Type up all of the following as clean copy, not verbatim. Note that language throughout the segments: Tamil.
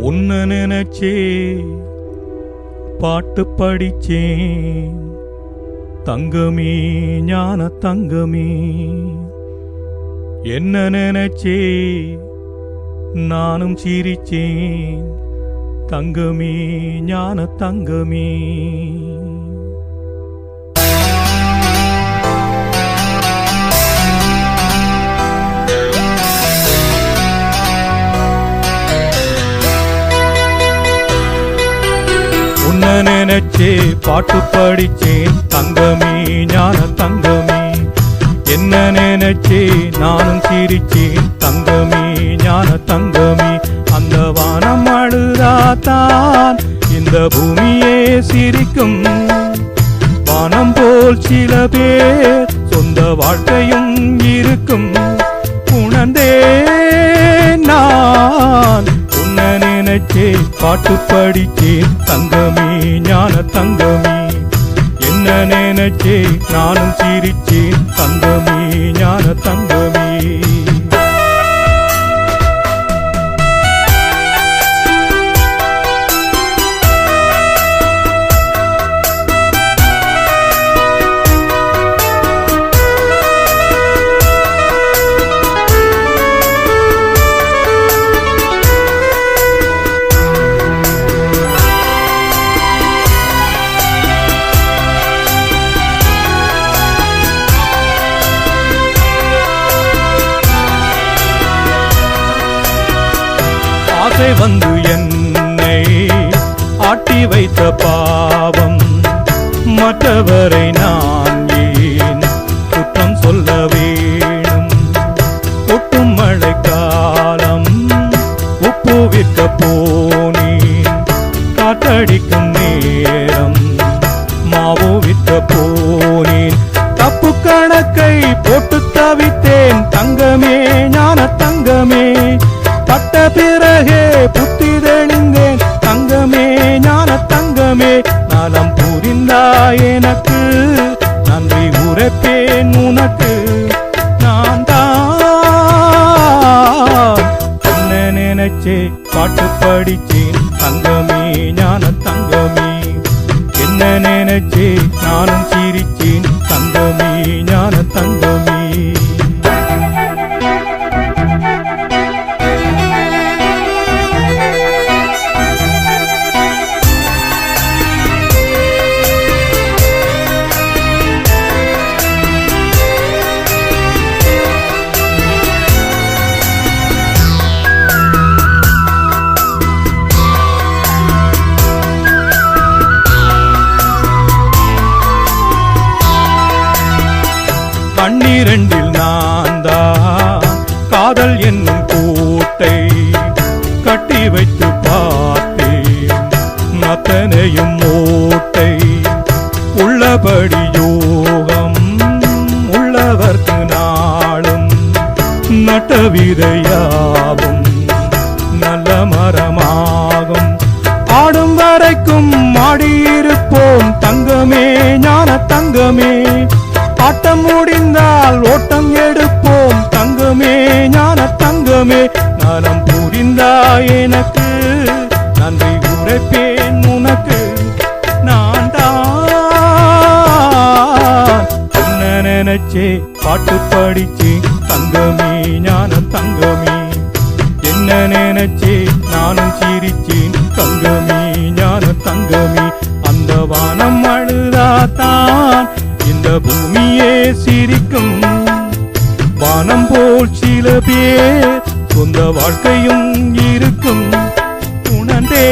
உன்ன நினைச்சே பாட்டு படிச்சேன் தங்கமே ஞான தங்கமே. என்ன நினைச்சே நானும் சிரிச்சேன் தங்கமே ஞான தங்கமே. உன்ன நினைச்சே பாட்டு படிச்சேன் தங்கமே ஞான தங்கமே. என்ன நினைச்சே நானும் சிரிச்சேன் தங்கமே ஞான தங்கமே. அந்த வானம் அழுதாத்தான் இந்த பூமியே சிரிக்கும். வானம் போல் சில பேர் சொந்த வாழ்க்கையும் இருக்கும். உணர்ந்தே நான் உன்ன நினைச்சே பாட்டு படிச்சேன் தங்கமே ஞான தங்கமே. என்ன நினைச்சே நானும் சிரிச்சேன் தங்கமே ஞான தங்கமே. வந்து என்னை ஆட்டி வைத்த பாவம் மற்றவரை நான் ஏன் குற்றம் சொல்ல வேணும். கொட்டும் மழை காலம் உப்பு விற்க போனேன். காற்றடிக்கும் நேரம் மாவு விற்க போனேன். தப்பு கணக்கை போட்டு தவித்தேன் தங்கமே ஞான தங்கமே. பட்ட பிறகே புத்தி தெளிந்தேன் தங்கமே ஞான தங்கமே. நலம் புரிந்தாய் எனக்கு நன்றி உரைப்பேன் உனக்கு. நான் தான் என்ன நினைச்சே பாட்டு படிச்சேன் தங்கமே ஞான தங்கமே. என்ன நினைச்சே நானும் சிரிச்சேன் தங்கமே ஞான தங்கமே. பன்னிரண்டில் நான் தான் காதல் என்னும் கோட்டை கட்டி வைத்து பார்த்தேன். அத்தனையும் ஓட்டை உள்ளபடி யோகம் உள்ளவர்க்கு நாளும் நட்ட விதையாகும் நல்ல மரமாகும். ஆடும் வரைக்கும் ஆடியிருப்போம் தங்கமே ஞான தங்கமே. ஆட்டம் முடிந்தால் ஓட்டம் எடுப்போம் தங்கமே ஞான தங்கமே. நலம் புரிந்தாய் எனக்கு நன்றி உரைப்பேன் உனக்கு. நான் தான் உன்ன நினைச்சே பாட்டு படிச்சேன் தங்கமே ஞான தங்கமே. என்ன நினைச்சே நானும் சிரிச்சேன் தங்கமே ஞான தங்கமே. அந்த வானம் அழுதாத்தான் இந்த பூமியே சிரிக்கும். வானம் போல் சில பேர் சொந்த வாழ்க்கையும் இருக்கும். உணர்ந்தே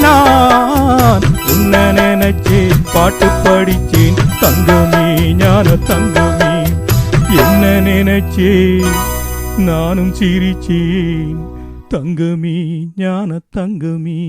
நான் உன்ன நினைச்சே பாட்டு படிச்சேன் தங்கமே ஞான தங்கமே. என்ன நினைச்சே நானும் சிரிச்சேன் தங்கமே ஞான தங்கமே.